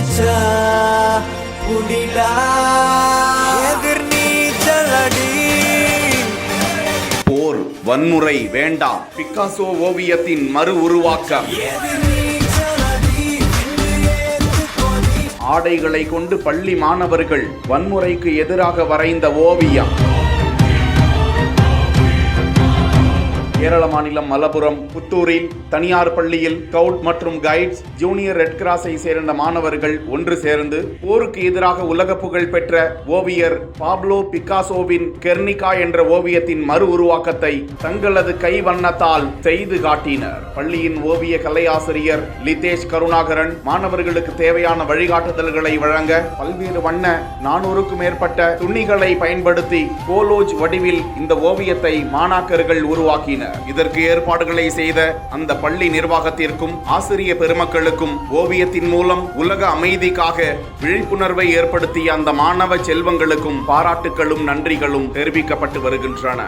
அடிச்சா புடிலா எதிர் நீச்சலடி. போர் வன்முறை வேண்டாம். பிக்காசோ ஓவியத்தின் மறு உருவாக்கம். ஆடைகளை கொண்டு பள்ளி மாணவர்கள் வன்முறைக்கு எதிராக வரைந்த ஓவியம். கேரள மாநிலம் மலப்புரம் புத்தூரில் தனியார் பள்ளியில் ஸ்கவுட் மற்றும் கைட்ஸ் ஜூனியர் ரெட் கிராஸை சேர்ந்த மாணவர்கள் ஒன்று சேர்ந்து போருக்கு எதிராக உலக புகழ் பெற்ற ஓவியர் பாப்லோ பிக்காசோவின் கெர்னிகா என்ற ஓவியத்தின் மறு உருவாக்கத்தை தங்களது கை வண்ணத்தால் செய்து காட்டினர். பள்ளியின் ஓவிய கலையாசிரியர் லிதேஷ் கருணாகரன் மாணவர்களுக்கு தேவையான வழிகாட்டுதல்களை வழங்க பல்வேறு வண்ண 400க்கும் மேற்பட்ட துணிகளை பயன்படுத்தி கோலோஜ் வடிவில் இந்த ஓவியத்தை மாணாக்கர்கள் உருவாக்கினர். இதற்கு ஏற்பாடுகளை செய்த அந்த பள்ளி நிர்வாகத்திற்கும் ஆசிரிய பெருமக்களுக்கும் ஓவியத்தின் மூலம் உலக அமைதிக்காக விழிப்புணர்வை ஏற்படுத்திய அந்த மாணவ செல்வங்களுக்கும் பாராட்டுகளும் நன்றிகளும் தெரிவிக்கப்பட்டு வருகின்றன.